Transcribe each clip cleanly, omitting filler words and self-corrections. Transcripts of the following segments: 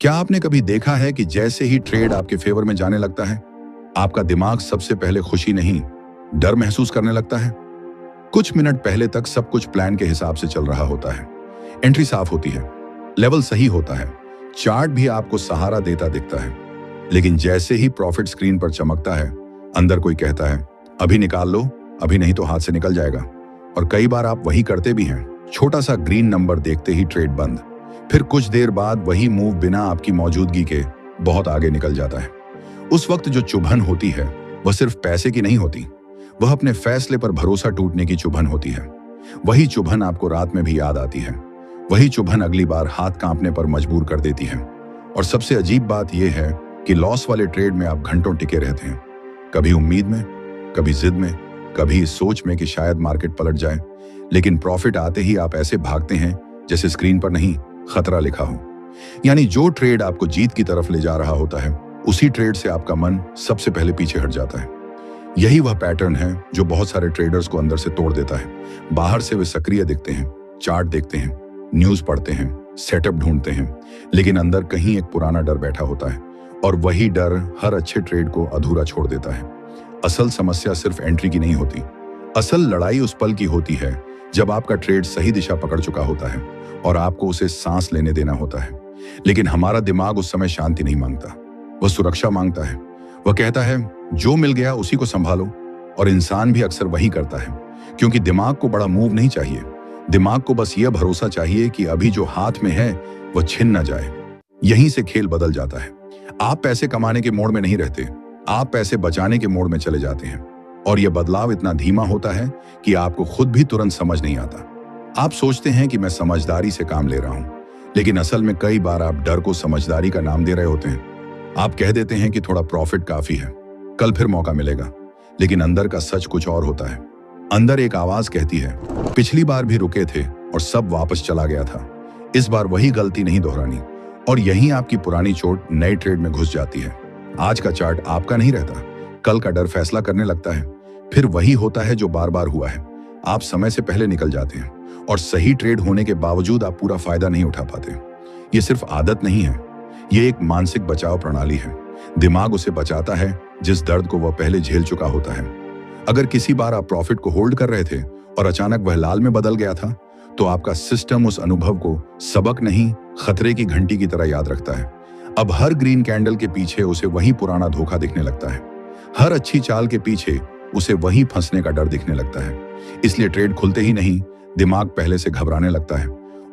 क्या आपने कभी देखा है कि जैसे ही ट्रेड आपके फेवर में जाने लगता है, आपका दिमाग सबसे पहले खुशी नहीं, डर महसूस करने लगता है? कुछ मिनट पहले तक सब कुछ प्लान के हिसाब से चल रहा होता है। एंट्री साफ होती है, लेवल सही होता है, चार्ट भी आपको सहारा देता दिखता है। लेकिन जैसे ही प्रॉफिट स्क्रीन पर चमकता है, अंदर कोई कहता है, अभी निकाल लो, अभी नहीं तो हाथ से निकल जाएगा। और कई बार आप वही करते भी हैं। छोटा सा ग्रीन नंबर देखते ही ट्रेड बंद। फिर कुछ देर बाद वही मूव बिना आपकी मौजूदगी के बहुत आगे निकल जाता है। उस वक्त जो चुभन होती है वह सिर्फ पैसे की नहीं होती, वह अपने फैसले पर भरोसा टूटने की चुभन होती है। वही चुभन आपको रात में भी याद आती है, वही चुभन अगली बार हाथ कांपने पर मजबूर कर देती है। और सबसे अजीब बात यह है कि लॉस वाले ट्रेड में आप घंटों टिके रहते हैं, कभी उम्मीद में, कभी जिद में, कभी इस सोच में कि शायद मार्केट पलट जाए। लेकिन प्रॉफिट आते ही आप ऐसे भागते हैं जैसे स्क्रीन पर नहीं, खतरा लिखा हो। यानी जो ट्रेड आपको जीत की तरफ ले जा रहा होता है, उसी ट्रेड से आपका मन सबसे पहले पीछे हट जाता है। यही वह पैटर्न है जो बहुत सारे ट्रेडर्स को अंदर से तोड़ देता है। बाहर से वे सक्रिय दिखते हैं, चार्ट देखते हैं, न्यूज पढ़ते हैं, सेटअप ढूंढते हैं, लेकिन अंदर कहीं एक पुराना डर बैठा होता है, और वही डर हर अच्छे ट्रेड को अधूरा छोड़ देता है। असल समस्या सिर्फ एंट्री की नहीं होती, असल लड़ाई उस पल की होती है जब आपका ट्रेड सही दिशा पकड़ चुका होता है और आपको उसे सांस लेने देना होता है। लेकिन हमारा दिमाग उस समय शांति नहीं मांगता, वह सुरक्षा मांगता है। वह कहता है जो मिल गया उसी को संभालो। और इंसान भी अक्सर वही करता है, क्योंकि दिमाग को बड़ा मूव नहीं चाहिए। दिमाग को बस यह भरोसा चाहिए कि अभी जो हाथ में है वह छिन न जाए। यहीं से खेल बदल जाता है। आप पैसे कमाने के मोड में नहीं रहते, आप पैसे बचाने के मोड में चले जाते हैं। और यह बदलाव इतना धीमा होता है कि आपको खुद भी तुरंत समझ नहीं आता। आप सोचते हैं कि मैं समझदारी से काम ले रहा हूं, लेकिन असल में कई बार आप डर को समझदारी का नाम दे रहे होते हैं। आप कह देते हैं कि थोड़ा प्रॉफिट काफी है, कल फिर मौका मिलेगा। लेकिन अंदर का सच कुछ और होता है। अंदर एक आवाज कहती है, पिछली बार भी रुके थे और सब वापस चला गया था, इस बार वही गलती नहीं दोहरानी। और यही आपकी पुरानी चोट नए ट्रेड में घुस जाती है। आज का चार्ट आपका नहीं रहता, कल का डर फैसला करने लगता है। फिर वही होता है जो बार बार हुआ है। आप समय से पहले निकल जाते हैं और सही ट्रेड होने के बावजूद आप पूरा फायदा नहीं उठा पाते। ये सिर्फ आदत नहीं है, ये एक मानसिक बचाव प्रणाली है। दिमाग उसे बचाता है जिस दर्द को वह पहले झेल चुका होता है। अगर किसी बार आप प्रॉफिट को होल्ड कर रहे थे और अचानक वह लाल में बदल गया था, तो आपका सिस्टम उस अनुभव को सबक नहीं, खतरे की घंटी की तरह याद रखता है। अब हर ग्रीन कैंडल के पीछे उसे वही पुराना धोखा दिखने लगता है। हर अच्छी चाल के पीछे उसे वही फंसने का डर दिखने लगता है। इसलिए ट्रेड खुलते ही नहीं, दिमाग पहले से घबराने लगता है।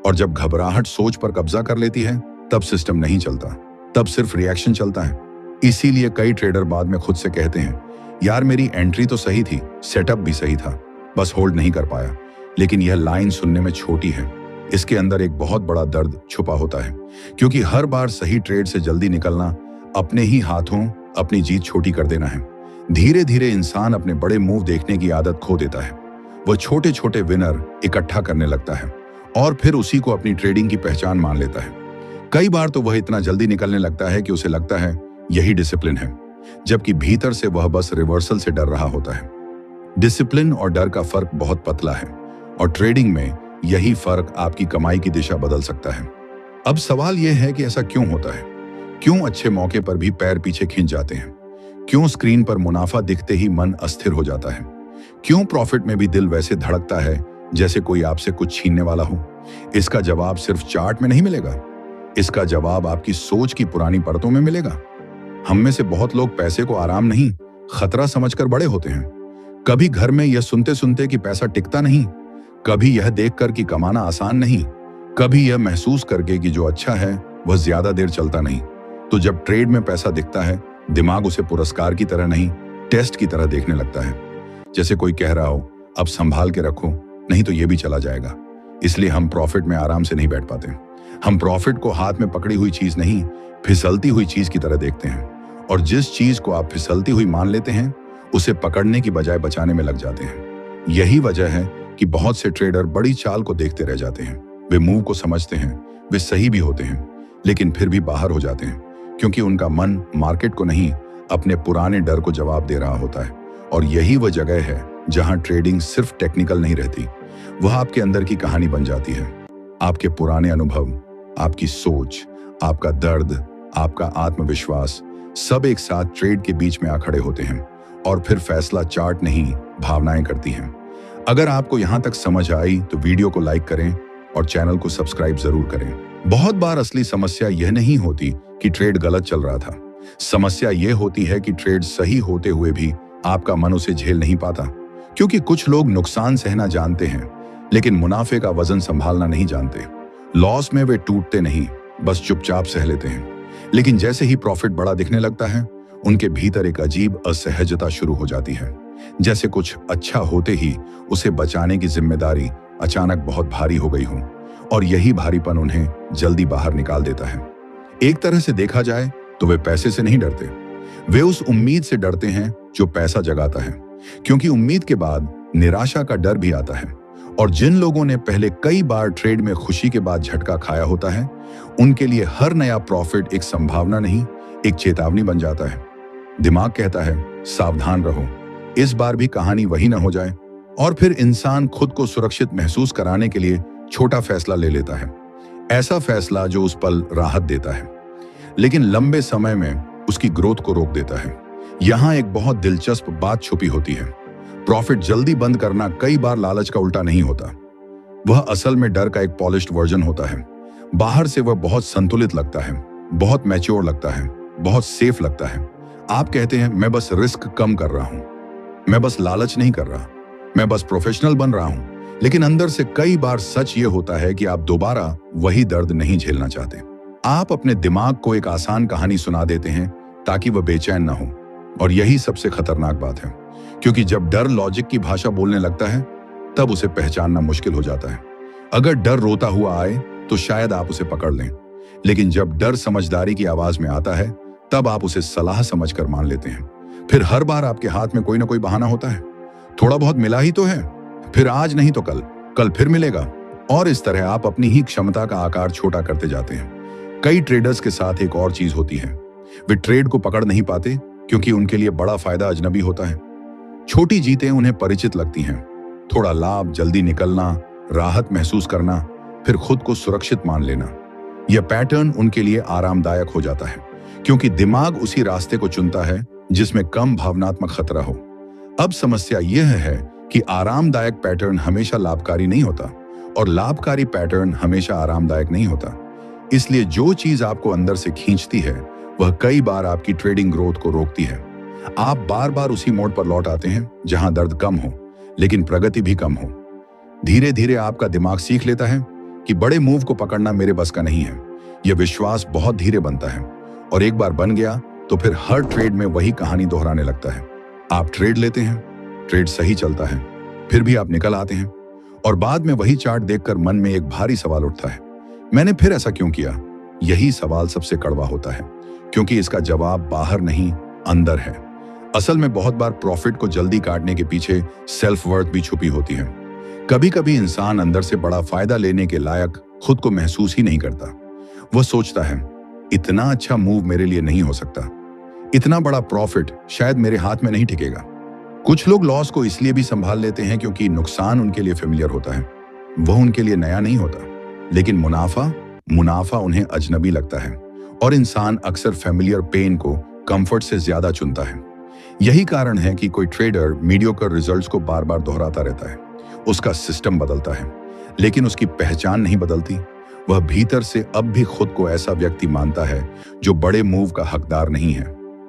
और जब घबराहट सोच पर कब्जा कर लेती है, तब सिस्टम नहीं चलता, तब सिर्फ रिएक्शन चलता है। इसीलिए कई ट्रेडर बाद में खुद से कहते हैं, यार मेरी एंट्री तो सही थी, सेटअप भी सही था, बस होल्ड नहीं कर पाया। लेकिन यह लाइन सुनने में छोटी है, इसके अंदर एक बहुत बड़ा दर्द छुपा होता है। क्योंकि हर बार सही ट्रेड से जल्दी निकलना अपने ही हाथों अपनी जीत छोटी कर देना है। धीरे धीरे इंसान अपने बड़े मूव देखने की आदत खो देता है। वह छोटे छोटे विनर इकट्ठा करने लगता है और फिर उसी को अपनी ट्रेडिंग की पहचान मान लेता है। कई बार तो वह इतना जल्दी निकलने लगता है कि उसे लगता है यही डिसिप्लिन है, जबकि भीतर से वह बस रिवर्सल से डर रहा होता है। डिसिप्लिन और डर का फर्क बहुत पतला है, और ट्रेडिंग में यही फर्क आपकी कमाई की दिशा बदल सकता है। अब सवाल यह है कि ऐसा क्यों होता है? क्यों अच्छे मौके पर भी पैर पीछे खींच जाते हैं? क्यों स्क्रीन पर मुनाफा दिखते ही मन अस्थिर हो जाता है? क्यों प्रॉफिट में भी दिल वैसे धड़कता है जैसे कोई आपसे कुछ छीनने वाला हो? इसका जवाब सिर्फ चार्ट में नहीं मिलेगा, इसका जवाब आपकी सोच की पुरानी परतों में मिलेगा। हम में से बहुत लोग पैसे को आराम नहीं, खतरा समझकर बड़े होते हैं। कभी घर में यह सुनते सुनते कि पैसा टिकता नहीं, कभी यह देखकर कि कमाना आसान नहीं, कभी यह महसूस करके कि जो अच्छा है वह ज्यादा देर चलता नहीं। तो जब ट्रेड में पैसा दिखता है, दिमाग उसे पुरस्कार की तरह नहीं, टेस्ट की तरह देखने लगता है। जैसे कोई कह रहा हो, अब संभाल के रखो, नहीं तो ये भी चला जाएगा। इसलिए हम प्रॉफिट में आराम से नहीं बैठ पाते। हम प्रॉफिट को हाथ में पकड़ी हुई चीज नहीं, फिसलती हुई चीज की तरह देखते हैं। और जिस चीज को आप फिसलती हुई मान लेते हैं, उसे पकड़ने की बजाय बचाने में लग जाते हैं। यही वजह है कि बहुत से ट्रेडर बड़ी चाल को देखते रह जाते हैं। वे मूव को समझते हैं, वे सही भी होते हैं, लेकिन फिर भी बाहर हो जाते हैं, क्योंकि उनका मन मार्केट को नहीं, अपने पुराने डर को जवाब दे रहा होता है। और यही वह जगह है जहां ट्रेडिंग सिर्फ टेक्निकल नहीं रहती, वह आपके अंदर की कहानी बन जाती है। आपके पुराने अनुभव, आपकी सोच, आपका दर्द, आपका आत्मविश्वास सब एक साथ ट्रेड के बीच में आ खड़े होते हैं और फिर फैसला चार्ट नहीं, भावनाएं करती हैं। अगर आपको यहां तक समझ आई तो वीडियो को लाइक करें और चैनल को सब्सक्राइब जरूर करें। बहुत बार असली समस्या यह नहीं होती कि ट्रेड गलत चल रहा था। समस्या यह होती है कि ट्रेड सही होते हुए भी आपका मन उसे झेल नहीं पाता, क्योंकि कुछ लोग नुकसान सहना जानते हैं लेकिन मुनाफे का वजन संभालना नहीं जानते। लॉस में वे टूटते नहीं, बस चुपचाप सह लेते हैं। लेकिन जैसे ही प्रॉफिट बड़ा दिखने लगता है, उनके भीतर एक अजीब असहजता शुरू हो जाती है, जैसे कुछ अच्छा होते ही उसे बचाने की जिम्मेदारी अचानक बहुत भारी हो गई हो, और यही भारीपन उन्हें जल्दी बाहर निकाल देता है। एक तरह से देखा जाए तो वे पैसे से नहीं डरते, वे उस उम्मीद से डरते हैं जो पैसा जगाता है, क्योंकि उम्मीद के बाद निराशा का डर भी आता है। और जिन लोगों ने पहले कई बार ट्रेड में खुशी के बाद झटका खाया होता है, उनके लिए हर नया प्रॉफिट एक संभावना नहीं, एक चेतावनी बन जाता है। दिमाग कहता है सावधान रहो, इस बार भी कहानी वही न हो जाए। और फिर इंसान खुद को सुरक्षित महसूस कराने के लिए छोटा फैसला ले लेता है, ऐसा फैसला जो उस पल राहत देता है लेकिन लंबे समय में उसकी ग्रोथ को रोक देता है। यहां एक बहुत दिलचस्प बात छुपी होती है। प्रॉफिट जल्दी बंद करना कई बार लालच का उल्टा नहीं होता, वह असल में डर का एक पॉलिश्ड वर्जन होता है। बाहर से वह बहुत संतुलित लगता है, बहुत मैच्योर लगता है, बहुत सेफ लगता है। आप कहते हैं मैं बस रिस्क कम कर रहा हूं, मैं बस लालच नहीं कर रहा, मैं बस प्रोफेशनल बन रहा हूं। लेकिन अंदर से कई बार सच ये होता है कि आप दोबारा वही दर्द नहीं झेलना चाहते। आप अपने दिमाग को एक आसान कहानी सुना देते हैं ताकि वह बेचैन ना हो, और यही सबसे खतरनाक बात है, क्योंकि जब डर लॉजिक की भाषा बोलने लगता है तब उसे पहचानना मुश्किल हो जाता है। अगर डर रोता हुआ आए तो शायद आप उसे पकड़ लें, लेकिन जब डर समझदारी की आवाज में आता है तब आप उसे सलाह समझकर मान लेते हैं। फिर हर बार आपके हाथ में कोई ना कोई बहाना होता है, थोड़ा बहुत मिला ही तो है, फिर आज नहीं तो कल, कल फिर मिलेगा, और इस तरह आप अपनी ही क्षमता का आकार छोटा करते जाते हैं। कई ट्रेडर्स के साथ एक और चीज होती है, वे ट्रेड को पकड़ नहीं पाते क्योंकि उनके लिए बड़ा फायदा अजनबी होता है। छोटी जीतें उन्हें परिचित लगती हैं, थोड़ा लाभ, जल्दी निकलना, राहत महसूस करना, फिर खुद को सुरक्षित मान लेना। यह पैटर्न उनके लिए आरामदायक हो जाता है, क्योंकि दिमाग उसी रास्ते को चुनता है जिसमें कम भावनात्मक खतरा हो। अब समस्या यह है कि आरामदायक पैटर्न हमेशा लाभकारी नहीं होता, और लाभकारी पैटर्न हमेशा आरामदायक नहीं होता। इसलिए जो चीज आपको अंदर से खींचती है वह कई बार आपकी ट्रेडिंग ग्रोथ को रोकती है। आप बार बार उसी मोड़ पर लौट आते हैं जहां दर्द कम हो लेकिन प्रगति भी कम हो। धीरे धीरे आपका दिमाग सीख लेता है कि बड़े मूव को पकड़ना मेरे बस का नहीं है। यह विश्वास बहुत धीरे बनता है, और एक बार बन गया तो फिर हर ट्रेड में वही कहानी दोहराने लगता है। आप ट्रेड लेते हैं, ट्रेड सही चलता है, फिर भी आप निकल आते हैं, और बाद में वही चार्ट देखकर मन में एक भारी सवाल उठता है, मैंने फिर ऐसा क्यों किया? यही सवाल सबसे कड़वा होता है, क्योंकि इसका जवाब बाहर नहीं, अंदर है। असल में बहुत बार प्रॉफिट को जल्दी काटने के पीछे सेल्फ वर्थ भी छुपी होती है। कभी कभी इंसान अंदर से बड़ा फायदा लेने के लायक खुद को महसूस ही नहीं करता। वह सोचता है इतना अच्छा मूव मेरे लिए नहीं हो सकता, इतना बड़ा प्रॉफिट शायद मेरे हाथ में नहीं टिकेगा। कुछ लोग लॉस को इसलिए भी संभाल लेते हैं क्योंकि नुकसान उनके लिए फेमिलियर होता है, वह उनके लिए नया नहीं होता। लेकिन मुनाफा उन्हें अजनबी लगता है, और इंसान अक्सर फेमिलियर पेन को कंफर्ट से ज्यादा चुनता है। यही कारण है कि कोई ट्रेडर मीडियोकर रिजल्ट्स को बार बार दोहराता रहता है। उसका सिस्टम बदलता है लेकिन उसकी पहचान नहीं बदलती। वह भीतर से अब भी खुद को ऐसा व्यक्ति मानता है जो बड़े मूव का हकदार नहीं है,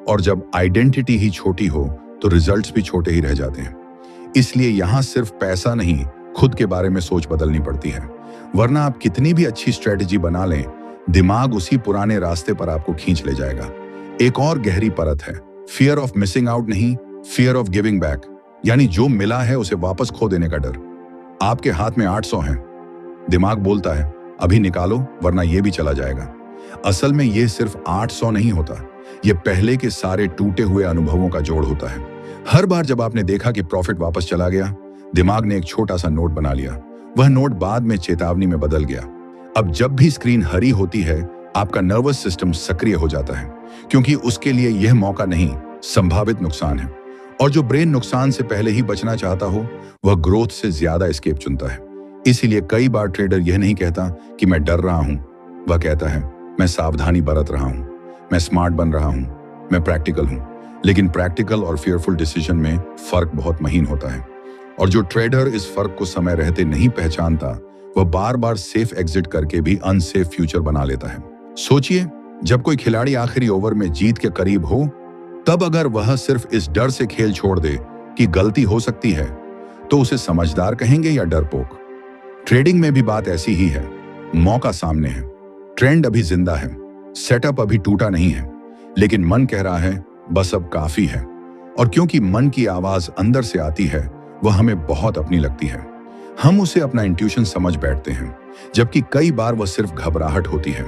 और जब आइडेंटिटी ही छोटी हो तो रिजल्ट्स भी छोटे ही रह जाते हैं। इसलिए यहां सिर्फ पैसा नहीं, खुद के बारे में सोच बदलनी पड़ती है, वरना आप कितनी भी अच्छी स्ट्रेटजी बना लें, दिमाग उसी पुराने रास्ते पर आपको खींच ले जाएगा। एक और गहरी परत है, फियर ऑफ मिसिंग आउट नहीं, फियर ऑफ गिविंग बैक, यानी जो मिला है उसे वापस खो देने का डर। आपके हाथ में 800 हैं, दिमाग बोलता है अभी निकालो वरना यह भी चला जाएगा। असल में यह सिर्फ 800 नहीं होता, यह पहले के सारे टूटे हुए अनुभवों का जोड़ होता है। हर बार जब आपने देखा कि प्रॉफिट वापस चला गया, दिमाग ने एक छोटा सा नोट बना लिया। वह नोट बाद में चेतावनी में बदल गया। अब जब भी स्क्रीन हरी होती है, आपका नर्वस सिस्टम सक्रिय हो जाता है, क्योंकि उसके लिए यह मौका नहीं, संभावित नुकसान है। और जो ब्रेन नुकसान से पहले ही बचना चाहता हो, वह ग्रोथ से ज्यादा एस्केप चुनता है। इसीलिए कई बार ट्रेडर यह नहीं कहता कि मैं डर रहा हूं, वह कहता है मैं सावधानी बरत रहा हूं, मैं स्मार्ट बन रहा हूं, मैं प्रैक्टिकल हूं। लेकिन प्रैक्टिकल और फियरफुल डिसीजन में फर्क बहुत महीन होता है। और जो ट्रेडर इस फर्क को समय रहते नहीं पहचानता, वह बार बार सेफ एग्जिट करके भी अनसेफ फ्यूचर बना लेता है। सोचिए, जब कोई खिलाड़ी आखिरी ओवर में जीत के करीब हो, तब अगर वह सिर्फ इस डर से खेल छोड़ दे कि गलती हो सकती है, तो उसे समझदार कहेंगे या डरपोक? ट्रेडिंग में भी बात ऐसी ही है। मौका सामने है, ट्रेंड अभी जिंदा है, सेटअप अभी टूटा नहीं है, लेकिन मन कह रहा है बस अब काफी है। और क्योंकि मन की आवाज अंदर से आती है, वह हमें बहुत अपनी लगती है। हम उसे अपना इंट्यूशन समझ बैठते हैं, जबकि कई बार वह सिर्फ घबराहट होती है।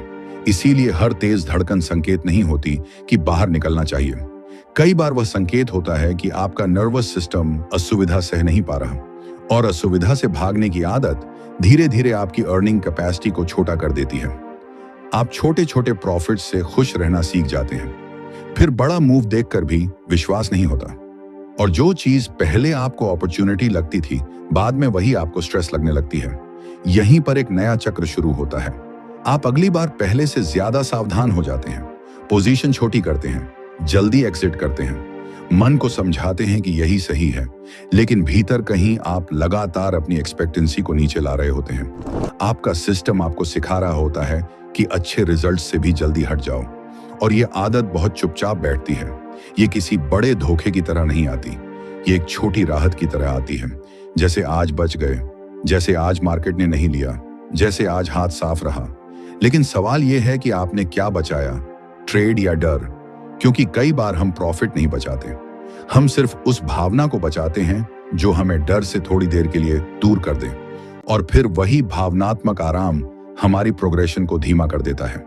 इसीलिए हर तेज धड़कन संकेत नहीं होती कि बाहर निकलना चाहिए। कई बार वह संकेत होता है कि आपका नर्वस सिस्टम असुविधा सह नहीं पा रहा, और असुविधा से भागने की आदत धीरे धीरे आपकी अर्निंग कैपेसिटी को छोटा कर देती है। आप छोटे छोटे प्रॉफिट से खुश रहना सीख जाते हैं, फिर बड़ा मूव देखकर भी विश्वास नहीं होता। और जो चीज पहले आपको अपॉर्चुनिटी लगती थी, बाद में वही आपको स्ट्रेस लगने लगती है। यहीं पर एक नया चक्र शुरू होता है। आप अगली बार पहले से ज्यादा सावधान हो जाते हैं, पोजीशन छोटी करते हैं, जल्दी एग्जिट करते हैं, मन को समझाते हैं कि यही सही है, लेकिन भीतर कहीं आप लगातार अपनी एक्सपेक्टेंसी को नीचे ला रहे होते हैं। आपका सिस्टम आपको सिखा रहा होता है कि अच्छे रिजल्ट से भी जल्दी हट जाओ, और ये आदत बहुत चुपचाप बैठती है। ये किसी बड़े धोखे की तरह नहीं आती, ये एक छोटी राहत की तरह आती है। जैसे आज बच गए, जैसे आज मार्केट ने नहीं लिया, जैसे आज हाथ साफ रहा। लेकिन सवाल यह है कि आपने क्या बचाया, ट्रेड या डर? क्योंकि कई बार हम प्रॉफिट नहीं बचाते, हम सिर्फ उस भावना को बचाते हैं जो हमें डर से थोड़ी देर के लिए दूर कर दे, और फिर वही भावनात्मक आराम हमारी प्रोग्रेशन को धीमा कर देता है।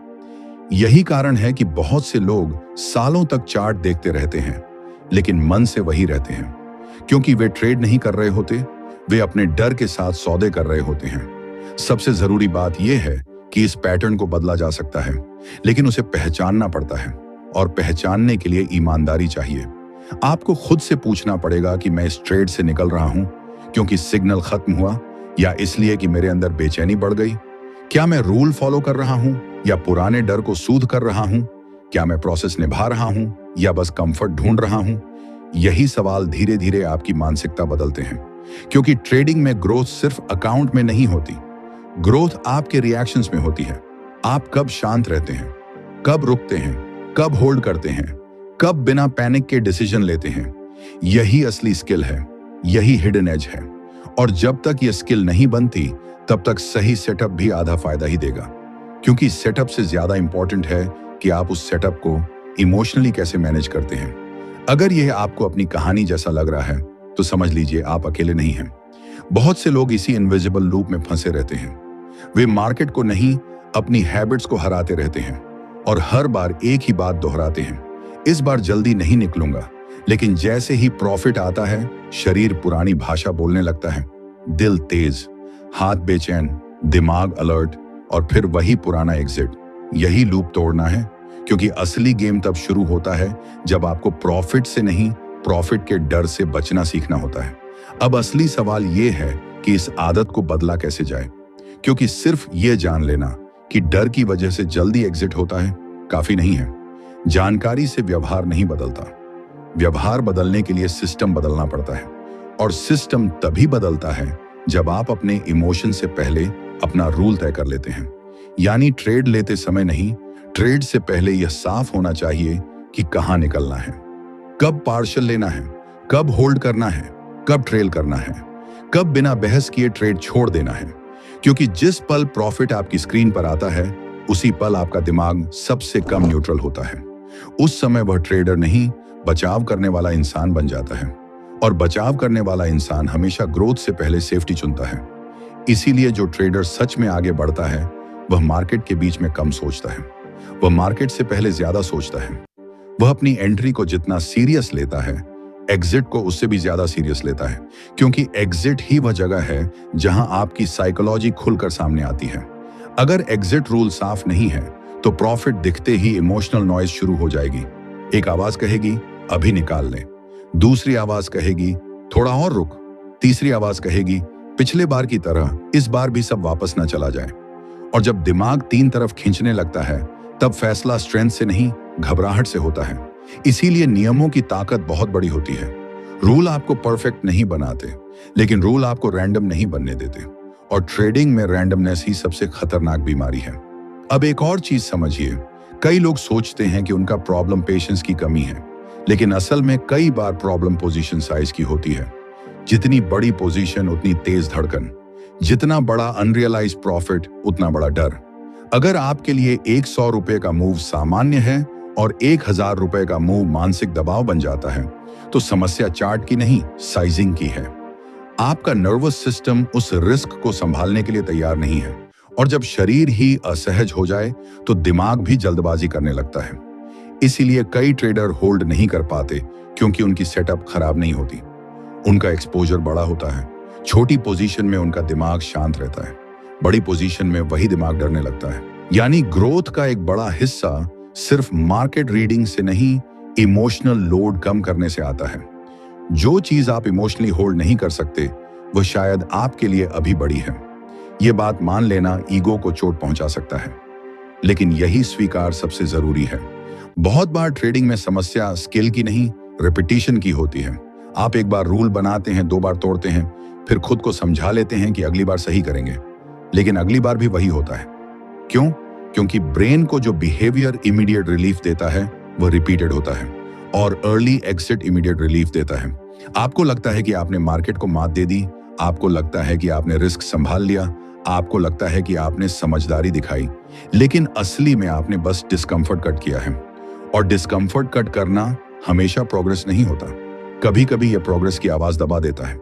यही कारण है कि बहुत से लोग सालों तक चार्ट देखते रहते हैं, लेकिन मन से वही रहते हैं, क्योंकि वे ट्रेड नहीं कर रहे होते, वे अपने डर के साथ सौदे कर रहे होते हैं। सबसे जरूरी बात यह है कि इस पैटर्न को बदला जा सकता है, लेकिन उसे पहचानना पड़ता है, और पहचानने के लिए ईमानदारी चाहिए। आपको खुद से पूछना पड़ेगा कि मैं इस ट्रेड से निकल रहा हूं क्योंकि सिग्नल खत्म हुआ, या इसलिए कि मेरे अंदर बेचैनी बढ़ गई? क्या मैं रूल फॉलो कर रहा हूं या पुराने डर को सूद कर रहा हूं? क्या मैं प्रोसेस निभा रहा हूं या बस कंफर्ट ढूंढ रहा हूं? यही सवाल धीरे धीरे आपकी मानसिकता बदलते हैं, क्योंकि ट्रेडिंग में ग्रोथ सिर्फ अकाउंट में नहीं होती, ग्रोथ आपके रिएक्शंस में होती है। आप कब शांत रहते हैं, कब रुकते हैं, कब होल्ड करते हैं, कब बिना पैनिक के डिसीजन लेते हैं। यही असली स्किल है, यही हिडन एज है। और जब तक यह स्किल नहीं बनती, तब तक सही सेटअप भी आधा फायदा ही देगा, क्योंकि सेटअप से ज्यादा इंपॉर्टेंट है कि आप उस सेटअप को इमोशनली कैसे मैनेज करते हैं। अगर यह आपको अपनी कहानी जैसा लग रहा है, तो समझ लीजिए आप अकेले नहीं हैं। बहुत से लोग इसी इनविजिबल लूप में फंसे रहते हैं। वे मार्केट को नहीं, अपनी हैबिट्स को हराते रहते हैं, और हर बार एक ही बात दोहराते हैं, इस बार जल्दी नहीं निकलूंगा। लेकिन जैसे ही प्रॉफिट आता है, शरीर पुरानी भाषा बोलने लगता है, दिल तेज, हाथ बेचैन, दिमाग अलर्ट, और फिर वही पुराना एग्जिट। यही लूप तोड़ना है, क्योंकि असली गेम तब शुरू होता है जब आपको प्रॉफिट से नहीं, प्रॉफिट के डर से बचना सीखना होता है। अब असली सवाल यह है कि इस आदत को बदला कैसे जाए, क्योंकि सिर्फ यह जान लेना कि डर की वजह से जल्दी एग्जिट होता है काफी नहीं है। जानकारी से व्यवहार नहीं बदलता, व्यवहार बदलने के लिए सिस्टम बदलना पड़ता है, और सिस्टम तभी बदलता है जब आप अपने इमोशन से पहले अपना रूल तय कर लेते हैं। यानी ट्रेड लेते समय नहीं, ट्रेड से पहले यह साफ होना चाहिए कि कहां निकलना है, कब पार्शल लेना है, कब होल्ड करना है, कब ट्रेल करना है, कब बिना बहस किए ट्रेड छोड़ देना है। क्योंकि जिस पल प्रॉफिट आपकी स्क्रीन पर आता है, उसी पल आपका दिमाग सबसे कम न्यूट्रल होता है। उस समय वह ट्रेडर नहीं, बचाव करने वाला इंसान बन जाता है, और बचाव करने वाला इंसान हमेशा ग्रोथ से पहले सेफ्टी चुनता है। इसीलिए जो ट्रेडर सच में आगे बढ़ता है, वह मार्केट के बीच में कम सोचता है, वह मार्केट से पहले ज्यादा सोचता है। वह अपनी एंट्री को जितना सीरियस लेता है, एग्जिट को उससे भी ज्यादा सीरियस लेता है, क्योंकि एग्जिट ही वह जगह है जहां आपकी साइकोलॉजी खुलकर सामने आती है। अगर एग्जिट रूल साफ नहीं है, तो प्रॉफिट दिखते ही इमोशनल नॉइज शुरू हो जाएगी। एक आवाज कहेगी अभी निकाल ले, दूसरी आवाज कहेगी थोड़ा और रुक, तीसरी आवाज कहेगी पिछले बार की तरह इस बार भी सब वापस न चला जाए। और जब दिमाग तीन तरफ खींचने लगता है, तब फैसला स्ट्रेंथ से नहीं, घबराहट से होता है। इसीलिए नियमों की ताकत बहुत बड़ी होती है। रूल आपको परफेक्ट नहीं बनाते, लेकिन रूल आपको रैंडम नहीं बनने देते। और ट्रेडिंग में रैंडमनेस ही सबसे खतरनाक बीमारी है। अब एक और चीज समझिए, कई लोग सोचते हैं कि उनका प्रॉब्लम पेशेंस की कमी है, लेकिन असल में कई बार प्रॉब्लम पोजीशन साइज की होती है। जितनी बड़ी पोजीशन उतनी तेज धड़कन, जितना बड़ा अनरियलाइज्ड प्रॉफिट उतना बड़ा डर। अगर आपके लिए 100 रुपए का मूव सामान्य है और 1000 रुपए का मूव मानसिक दबाव बन जाता है, तो समस्या चार्ट की नहीं, साइजिंग की है। आपका नर्वस सिस्टम उस रिस्क को संभालने के लिए तैयार नहीं है, और जब शरीर ही असहज हो जाए तो दिमाग भी जल्दबाजी करने लगता है। इसीलिए कई ट्रेडर होल्ड नहीं कर पाते, क्योंकि उनकी सेटअप खराब नहीं होती, उनका एक्सपोजर बड़ा होता है। छोटी पोजीशन में उनका दिमाग शांत रहता है, बड़ी पोजीशन में वही दिमाग डरने लगता है। यानी ग्रोथ का एक बड़ा हिस्सा सिर्फ मार्केट रीडिंग से नहीं, इमोशनल लोड कम करने से आता है। जो चीज आप इमोशनली होल्ड नहीं कर सकते, वो शायद आपके लिए अभी बड़ी है। ये बात मान लेना ईगो को चोट पहुंचा सकता है, लेकिन यही स्वीकार सबसे जरूरी है। बहुत बार ट्रेडिंग में समस्या स्किल की नहीं, रिपीटिशन की होती है। आप एक बार रूल बनाते हैं, 2 बार तोड़ते हैं, फिर खुद को समझा लेते हैं कि अगली बार सही करेंगे, लेकिन अगली बार भी वही होता है। क्यों? क्योंकि ब्रेन को जो बिहेवियर इमीडिएट रिलीफ देता है वो रिपीटेड होता है, और अर्ली एग्जिट इमीडिएट रिलीफ देता है। आपको लगता है कि आपने मार्केट को मात दे दी, आपको लगता है कि आपने रिस्क संभाल लिया, आपको लगता है कि आपने समझदारी दिखाई, लेकिन असली में आपने बस डिस्कंफर्ट कट किया है। और डिस्कंफर्ट कट करना हमेशा प्रोग्रेस नहीं होता, कभी कभी यह प्रोग्रेस की आवाज दबा देता है।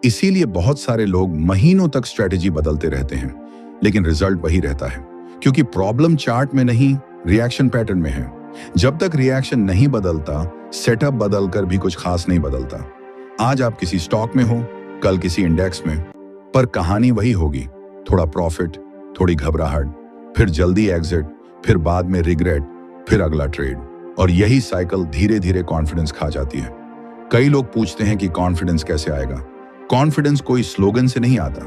इसीलिए बहुत सारे लोग महीनों तक स्ट्रेटेजी बदलते रहते हैं, लेकिन रिजल्ट वही रहता है, क्योंकि प्रॉब्लम चार्ट में नहीं, रिएक्शन पैटर्न में है। जब तक रिएक्शन नहीं बदलता, सेटअप बदलकर भी कुछ खास नहीं बदलता। आज आप किसी स्टॉक में हो, कल किसी इंडेक्स में, पर कहानी वही होगी। थोड़ा प्रॉफिट, थोड़ी घबराहट, फिर जल्दी एग्जिट, फिर बाद में रिग्रेट, फिर अगला ट्रेड, और यही साइकिल धीरे धीरे कॉन्फिडेंस खा जाती है। कई लोग पूछते हैं कि कॉन्फिडेंस कैसे आएगा। कॉन्फिडेंस कोई स्लोगन से नहीं आता,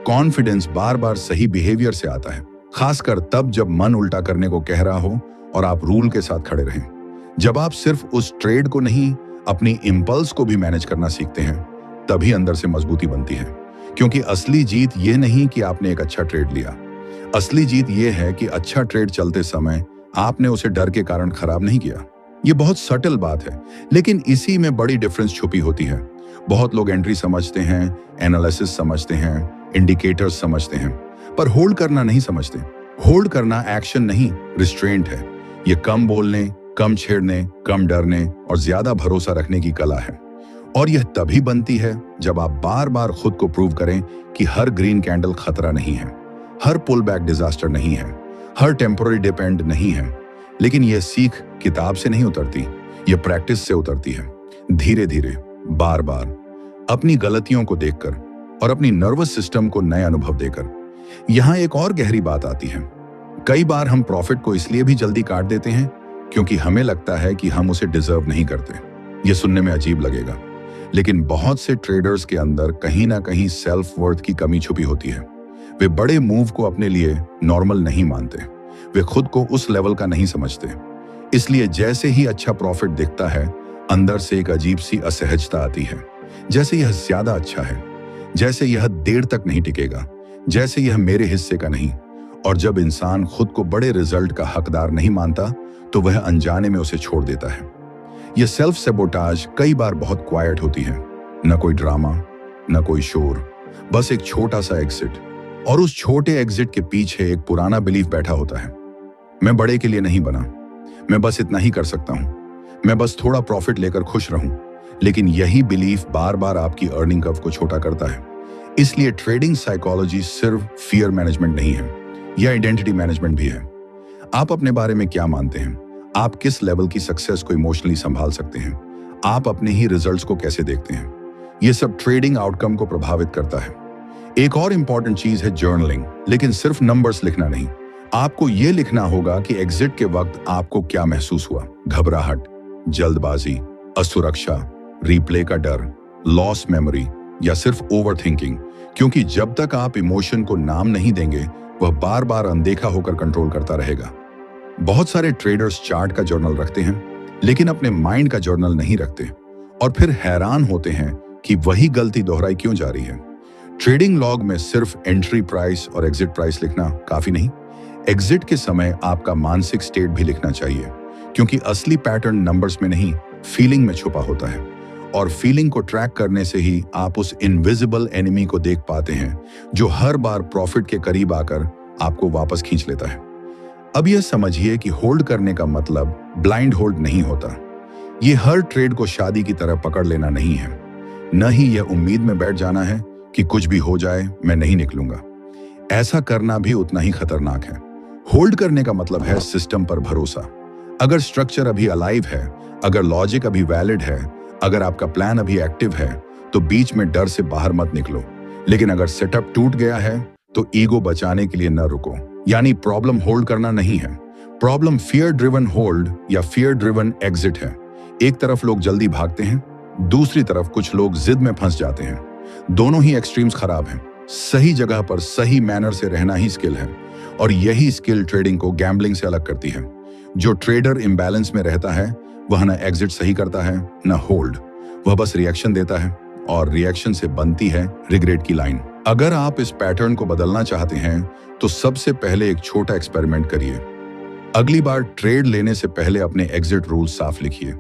कॉन्फिडेंस बार बार सही बिहेवियर से आता है। खासकर तब जब मन उल्टा करने को कह रहा हो और आप रूल के साथ खड़े रहें। जब आप सिर्फ उस ट्रेड को नहीं, अपनी इंपल्स को भी मैनेज करना सीखते हैं, तभी अंदर से मजबूती बनती है। क्योंकि असली जीत ये नहीं कि आपने एक अच्छा ट्रेड लिया, असली जीत ये है कि अच्छा ट्रेड चलते समय आपने उसे डर के कारण खराब नहीं किया। ये बहुत सटल बात है, लेकिन इसी में बड़ी डिफरेंस छुपी होती है। बहुत लोग एंट्री समझते हैं, एनालिसिस समझते हैं, इंडिकेटर्स समझते हैं, पर होल्ड करना नहीं समझते। होल्ड करना एक्शन नहीं, रिस्ट्रेंट है। ये कम बोलने, कम छेड़ने, कम डरने और ज्यादा भरोसा रखने की कला है। और यह तभी बनती है जब आप बार बार खुद को प्रूव करें कि हर ग्रीन कैंडल खतरा नहीं है, हर पुल बैक डिजास्टर नहीं है, हर टेम्पोररी डिपेंड नहीं है। लेकिन यह सीख किताब से नहीं उतरती, यह प्रैक्टिस से उतरती है। धीरे धीरे, बार बार, अपनी गलतियों को देखकर और अपनी नर्वस सिस्टम को नए अनुभव देकर। यहां एक और गहरी बात आती है। कई बार हम प्रॉफिट को इसलिए भी जल्दी काट देते हैं क्योंकि हमें लगता है कि हम उसे डिजर्व नहीं करते। यह सुनने में अजीब लगेगा, लेकिन बहुत से ट्रेडर्स के अंदर कहीं ना कहीं सेल्फ वर्थ की कमी छुपी होती है। वे बड़े मूव को अपने लिए नॉर्मल नहीं मानते, वे खुद को उस लेवल का नहीं समझते। इसलिए जैसे ही अच्छा प्रॉफिट दिखता है, अंदर से एक अजीब सी असहजता आती है, जैसे यह ज्यादा अच्छा है, जैसे यह देर तक नहीं टिकेगा, जैसे यह मेरे हिस्से का नहीं। और जब इंसान खुद को बड़े रिजल्ट का हकदार नहीं मानता, तो वह अनजाने में उसे छोड़ देता है। यह सेल्फ सेबोटाज कई बार बहुत क्वाइट होती है, न कोई ड्रामा, न कोई शोर, बस एक छोटा सा एग्जिट। और उस छोटे एग्जिट के पीछे एक पुराना बिलीफ बैठा होता है, मैं बड़े के लिए नहीं बना, मैं बस इतना ही कर सकता हूं, मैं बस थोड़ा प्रॉफिट लेकर खुश रहूं। लेकिन यही बिलीफ बार बार आपकी अर्निंग कर्व को छोटा करता है। इसलिए ट्रेडिंग साइकोलॉजी सिर्फ फियर मैनेजमेंट नहीं है, यह आइडेंटिटी मैनेजमेंट भी है। आप अपने बारे में क्या मानते हैं, आप किस लेवल की सक्सेस को इमोशनली संभाल सकते हैं, आप अपने ही रिजल्ट्स को कैसे देखते हैं, यह सब ट्रेडिंग आउटकम को प्रभावित करता है। एक और इंपॉर्टेंट चीज है जर्नलिंग, लेकिन सिर्फ नंबर्स लिखना नहीं। आपको यह लिखना होगा कि एग्जिट के वक्त आपको क्या महसूस हुआ, घबराहट, जल्दबाजी, असुरक्षा, रिप्ले का डर, लॉस मेमोरी या सिर्फ ओवर थिंकिंग। क्योंकि जब तक आप इमोशन को नाम नहीं देंगे, वह बार बार अनदेखा होकर कंट्रोल करता रहेगा। बहुत सारे ट्रेडर्स चार्ट का जर्नल रखते हैं लेकिन अपने माइंड का जर्नल नहीं रखते और फिर हैरान होते हैं कि वही गलती दोहराई क्यों जा रही है। ट्रेडिंग लॉग में सिर्फ एंट्री प्राइस और एग्जिट प्राइस लिखना काफी नहीं, एग्जिट के समय आपका मानसिक स्टेट भी लिखना चाहिए, क्योंकि असली पैटर्न नंबर्स में नहीं, फीलिंग में छुपा होता है। और फीलिंग को ट्रैक करने से ही आप उस इनविजिबल एनिमी को देख पाते हैं जो हर बार प्रॉफिट के करीब आकर आपको वापस खींच लेता है। अब यह समझिए कि होल्ड करने का मतलब ब्लाइंड होल्ड नहीं होता। ये हर ट्रेड को शादी की तरह पकड़ लेना नहीं है, न ही यह उम्मीद में बैठ जाना है कि कुछ भी हो जाए मैं नहीं निकलूंगा। ऐसा करना भी उतना ही खतरनाक है। होल्ड करने का मतलब है सिस्टम पर भरोसा। अगर स्ट्रक्चर अभी अलाइव है, अगर लॉजिक अभी वैलिड है, अगर आपका प्लान अभी एक्टिव है, तो बीच में डर से बाहर मत निकलो। लेकिन अगर सेटअप टूट गया है तो ईगो बचाने के लिए न रुको। यानी प्रॉब्लम होल्ड करना नहीं है, प्रॉब्लम फियर ड्रिवन होल्ड या फियर ड्रिवन एग्जिट है। एक तरफ लोग जल्दी भागते हैं, दूसरी तरफ कुछ लोग जिद में फंस जाते हैं। दोनों ही एक्सट्रीम्स खराब हैं। सही जगह पर सही मैनर से रहना ही स्किल है, और यही स्किल ट्रेडिंग को गैम्बलिंग से अलग करती है। जो ट्रेडर इम्बैलेंस में रहता है वह न एग्जिट सही करता है न होल्ड, वह बस रिएक्शन देता है, और रिएक्शन से बनती है रिग्रेट की लाइन। अगर आप इस पैटर्न को बदलना चाहते हैं तो सबसे पहले एक छोटा एक्सपेरिमेंट करिए। अगली बार ट्रेड लेने से पहले अपने एग्जिट रूल साफ लिखिए।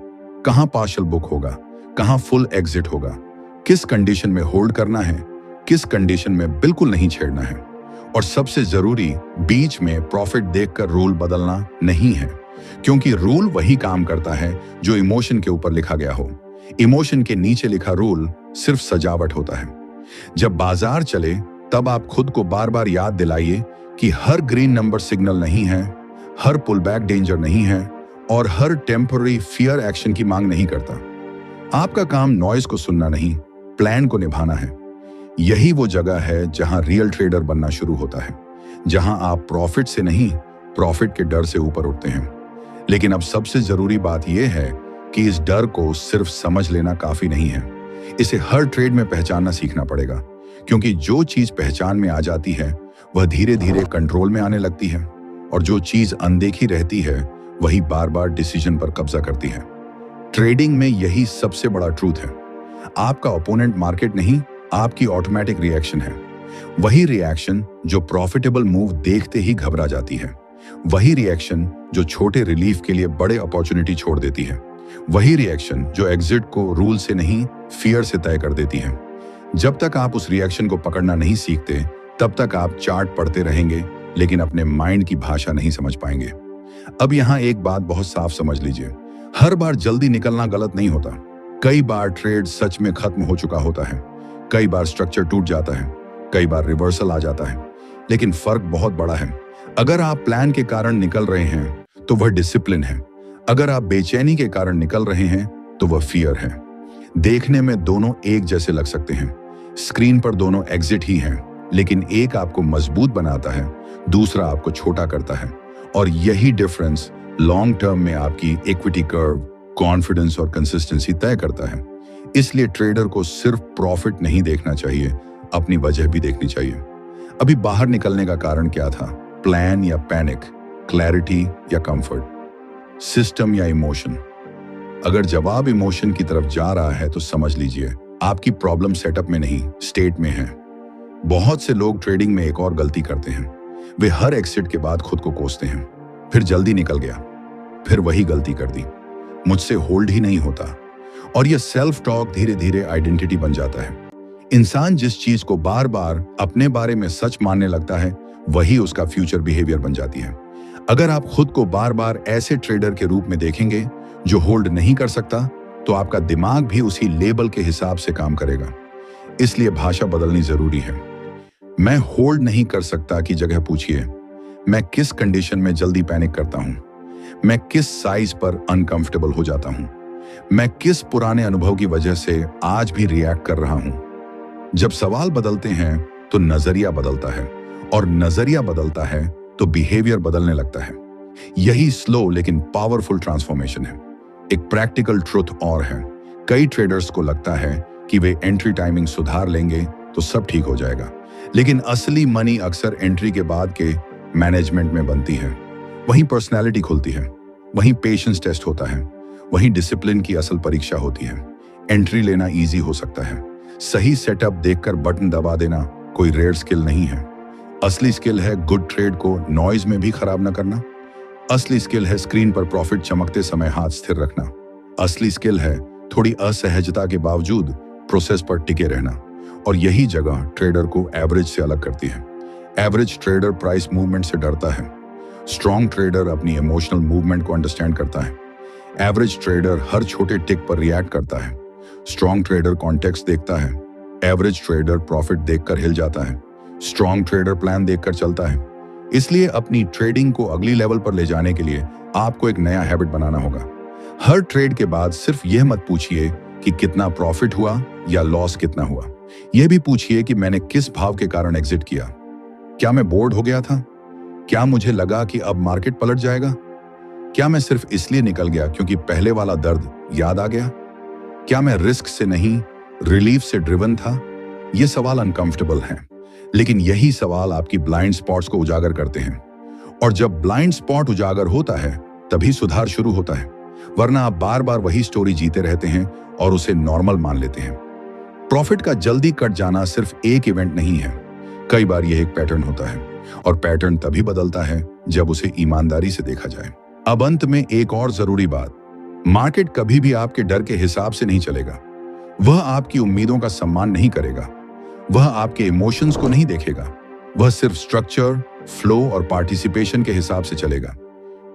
कहां पार्शियल बुक होगा, कहां फुल एग्जिट होगा, किस कंडीशन में होल्ड करना है, किस कंडीशन में बिल्कुल नहीं छेड़ना है, और सबसे जरूरी, बीच में प्रॉफिट देखकर रूल बदलना नहीं है, क्योंकि रूल वही काम करता है जो इमोशन के ऊपर लिखा गया हो। इमोशन के नीचे लिखा रूल सिर्फ सजावट होता है। जब बाजार चले तब आप खुद को बार बार याद दिलाइए कि हर ग्रीन नंबर सिग्नल नहीं है, हर पुल बैक डेंजर नहीं है, और हर टेम्पररी फियर एक्शन की मांग नहीं करता। आपका काम नॉइज को सुनना नहीं, प्लान को निभाना है। यही वो जगह है जहां रियल ट्रेडर बनना शुरू होता है, जहां आप प्रॉफिट से नहीं, प्रॉफिट के डर से ऊपर उठते हैं। लेकिन अब सबसे जरूरी बात यह है कि इस डर को सिर्फ समझ लेना काफी नहीं है, इसे हर ट्रेड में पहचानना सीखना पड़ेगा, क्योंकि जो चीज पहचान में आ जाती है वह धीरे धीरे कंट्रोल में आने लगती है, और जो चीज अनदेखी रहती है वही बार बार डिसीजन पर कब्जा करती है। ट्रेडिंग में यही सबसे बड़ा ट्रूथ है। आपका ओपोनेंट मार्केट नहीं, आपकी ऑटोमेटिक रिएक्शन है। वही रिएक्शन जो प्रॉफिटेबल मूव देखते ही घबरा जाती है, वही रिएक्शन जो छोटे रिलीफ के लिए बड़े अपॉर्चुनिटी छोड़ देती है, वही रिएक्शन जो एग्जिट को रूल से नहीं फियर से तय कर देती है। जब तक आप उस रिएक्शन को पकड़ना नहीं सीखते तब तक आप चार्ट पढ़ते रहेंगे लेकिन अपने माइंड की भाषा नहीं समझ पाएंगे। अब यहाँ एक बात बहुत साफ समझ लीजिए, हर बार जल्दी निकलना गलत नहीं होता। कई बार ट्रेड सच में खत्म हो चुका होता है, कई बार स्ट्रक्चर टूट जाता है, कई बार रिवर्सल आ जाता है, लेकिन फर्क बहुत बड़ा है। अगर आप प्लान के कारण निकल रहे हैं तो वह डिसिप्लिन है, अगर आप बेचैनी के कारण निकल रहे हैं तो वह फियर है। देखने में दोनों एक जैसे लग सकते हैं, स्क्रीन पर दोनों एग्जिट ही हैं, लेकिन एक आपको मजबूत बनाता है, दूसरा आपको छोटा करता है, और यही डिफरेंस लॉन्ग टर्म में आपकी इक्विटी कर्व, कॉन्फिडेंस और कंसिस्टेंसी तय करता है। इसलिए ट्रेडर को सिर्फ प्रॉफिट नहीं देखना चाहिए, अपनी वजह भी देखनी चाहिए। अभी बाहर निकलने का कारण क्या था? प्लान या पैनिक, क्लैरिटी या कंफर्ट, सिस्टम या इमोशन? अगर जवाब इमोशन की तरफ जा रहा है तो समझ लीजिए आपकी प्रॉब्लम सेटअप में नहीं, स्टेट में है। बहुत से लोग ट्रेडिंग में एक और गलती करते हैं, वे हर एग्जिट के बाद खुद को कोसते हैं, फिर जल्दी निकल गया, फिर वही गलती कर दी, मुझसे होल्ड ही नहीं होता, और यह सेल्फ टॉक धीरे धीरे आइडेंटिटी बन जाता है। इंसान जिस चीज को बार बार अपने बारे में सच मानने लगता है वही उसका फ्यूचर बिहेवियर बन जाती है। अगर आप खुद को बार बार ऐसे ट्रेडर के रूप में देखेंगे जो होल्ड नहीं कर सकता, तो आपका दिमाग भी उसी लेबल के हिसाब से काम करेगा। इसलिए भाषा बदलनी जरूरी है। मैं होल्ड नहीं कर सकता की जगह पूछिए, मैं किस कंडीशन में जल्दी पैनिक करता हूं, मैं किस साइज पर अनकंफर्टेबल हो जाता हूं, मैं किस पुराने अनुभव की वजह से आज भी रिएक्ट कर रहा हूं। जब सवाल बदलते हैं तो नजरिया बदलता है, और नजरिया बदलता है तो बिहेवियर बदलने लगता है। यही स्लो लेकिन पावरफुल ट्रांसफॉर्मेशन है। एक प्रैक्टिकल ट्रुथ और है, कई ट्रेडर्स को लगता है कि वे एंट्री टाइमिंग सुधार लेंगे तो सब ठीक हो जाएगा, लेकिन असली मनी अक्सर एंट्री के बाद के मैनेजमेंट में बनती है। वहीं पर्सनैलिटी खुलती है, वहीं पेशेंस टेस्ट होता है, वहीं डिसिप्लिन की असल परीक्षा होती है। एंट्री लेना इजी हो सकता है, सही सेटअप देखकर बटन दबा देना कोई रेयर स्किल नहीं है। असली स्किल है गुड ट्रेड को नॉइज में भी खराब न करना। असली स्किल है स्क्रीन पर प्रॉफिट चमकते समय हाथ स्थिर रखना। असली स्किल है थोड़ी असहजता के बावजूद प्रोसेस पर टिके रहना। और यही जगह ट्रेडर को एवरेज से अलग करती है। एवरेज ट्रेडर प्राइस मूवमेंट से डरता है। स्ट्रॉन्ग ट्रेडर अपनी इमोशनल मूवमेंट को अंडरस्टैंड करता है। एवरेज ट्रेडर हर छोटे टिक पर रिएक्ट करता है। स्ट्रॉन्ग ट्रेडर कॉन्टेक्स्ट देखता है। एवरेज ट्रेडर प्रॉफिट देखकर हिल जाता है। स्ट्रॉन्ग ट्रेडर प्लान देखकर चलता है। इसलिए अपनी ट्रेडिंग को अगली लेवल पर ले जाने के लिए आपको एक नया हैबिट बनाना होगा। हर ट्रेड के बाद सिर्फ यह मत पूछिए कि कितना प्रॉफिट हुआ या लॉस कितना हुआ। यह भी पूछिए कि मैंने किस भाव के कारण एग्जिट किया। क्या मैं बोर्ड हो गया था? क्या मुझे लगा कि अब मार्केट पलट जाएगा? क्या मैं सिर्फ इसलिए निकल गया क्योंकि पहले वाला दर्द याद आ गया? क्या मैं रिस्क से नहीं, रिलीफ से ड्रिवन था? ये सवाल अनकंफर्टेबल हैं, लेकिन यही सवाल आपकी ब्लाइंड स्पॉट्स को उजागर करते हैं। और जब ब्लाइंड स्पॉट उजागर होता है, तभी सुधार शुरू होता है। वरना आप बार बार वही स्टोरी जीते रहते हैं और उसे नॉर्मल मान लेते हैं। प्रॉफिट का जल्दी कट जाना सिर्फ एक इवेंट नहीं है, कई बार यह एक पैटर्न होता है। और पैटर्न तभी बदलता है जब उसे ईमानदारी से देखा जाए। अब अंत में एक और जरूरी बात, मार्केट कभी भी आपके डर के हिसाब से नहीं चलेगा। वह आपकी उम्मीदों का सम्मान नहीं करेगा। वह आपके इमोशंस को नहीं देखेगा। वह सिर्फ स्ट्रक्चर, फ्लो और पार्टिसिपेशन के हिसाब से चलेगा।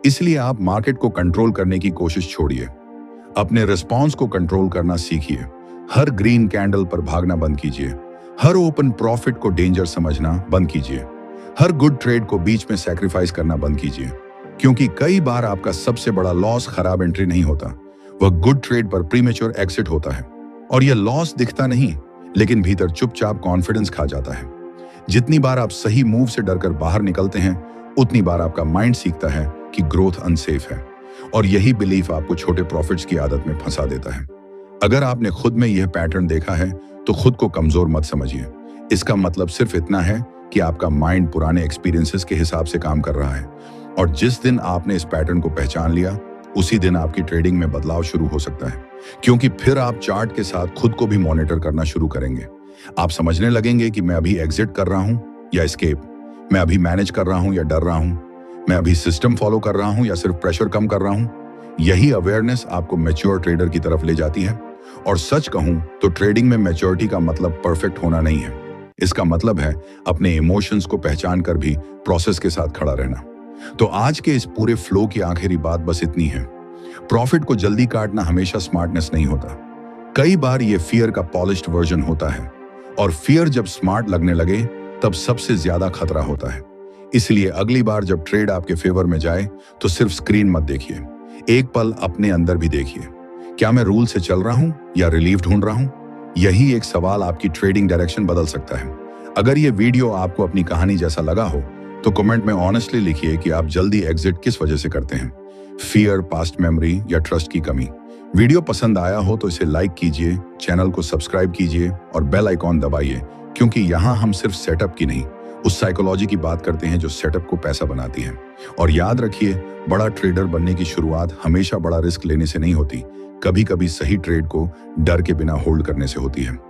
इसलिए आप मार्केट को कंट्रोल करने की कोशिश छोड़िए। अपने रिस्पॉन्स को कंट्रोल करना सीखिए। हर ग्रीन कैंडल पर भागना बंद कीजिए। हर ओपन प्रॉफिट को डेंजर समझना बंद कीजिए। हर गुड ट्रेड को बीच में सैक्रिफाइस करना बंद कीजिए। क्योंकि कई बार आपका सबसे बड़ा लॉस खराब एंट्री नहीं होता, वह गुड ट्रेड पर प्रीमेच्योर एग्जिट होता है। और यह लॉस दिखता नहीं, लेकिन भीतर चुपचाप कॉन्फिडेंस खा जाता है। जितनी बार आप सही मूव से डरकर बाहर निकलते हैं, उतनी बार आपका माइंड सीखता है कि ग्रोथ अनसेफ है। और यही बिलीफ आपको छोटे प्रॉफिट्स की आदत में फंसा देता है। अगर आपने खुद में यह पैटर्न देखा है, तो खुद को कमजोर मत समझिए। इसका मतलब सिर्फ इतना है कि आपका माइंड पुराने एक्सपीरियंसेस के हिसाब से काम कर रहा है। और जिस दिन आपने इस पैटर्न को पहचान लिया, उसी दिन आपकी ट्रेडिंग में बदलाव शुरू हो सकता है। क्योंकि फिर आप चार्ट के साथ खुद को भी मॉनिटर करना शुरू करेंगे। आप समझने लगेंगे कि मैं अभी एग्जिट कर रहा हूं या एस्केप, मैं अभी मैनेज कर रहा हूं या डर रहा हूं, मैं अभी सिस्टम फॉलो कर रहा हूं या सिर्फ प्रेशर कम कर रहा हूं। यही अवेयरनेस आपको मैच्योर ट्रेडर की तरफ ले जाती है। और सच कहूं तो ट्रेडिंग में मैच्योरिटी का मतलब परफेक्ट होना नहीं है। इसका मतलब है अपने इमोशंस को पहचान कर भी प्रोसेस के साथ खड़ा रहना। तो आज के इस पूरे फ्लो की आखिरी बात बस इतनी है, प्रॉफिट को जल्दी काटना हमेशा स्मार्टनेस नहीं होता। कई बार ये फियर का पॉलिश्ड वर्जन होता है। और फियर जब स्मार्ट लगने लगे, तब सबसे ज्यादा खतरा होता है। इसलिए अगली बार जब ट्रेड आपके फेवर में जाए, तो सिर्फ स्क्रीन मत देखिए, एक पल अपने अंदर भी देखिए। क्या मैं रूल से चल रहा हूं या रिलीफ ढूंढ रहा हूं? यही एक सवाल आपकी ट्रेडिंग डायरेक्शन बदल सकता है। अगर ये वीडियो आपको अपनी कहानी जैसा लगा हो, तो कमेंट में ऑनेस्टली लिखिए कि आप जल्दी एग्जिट किस वजह से करते हैं, फियर, पास्ट मेमोरी या ट्रस्ट की कमी। वीडियो पसंद आया हो तो इसे लाइक कीजिए, चैनल को सब्सक्राइब कीजिए और बेल आइकॉन दबाइए, क्योंकि यहाँ हम सिर्फ सेटअप की नहीं, उस साइकोलॉजी की बात करते हैं जो सेटअप को पैसा बनाती है। और याद रखिए, बड़ा ट्रेडर बनने की शुरुआत हमेशा बड़ा रिस्क लेने से नहीं होती, कभी कभी सही ट्रेड को डर के बिना होल्ड करने से होती है।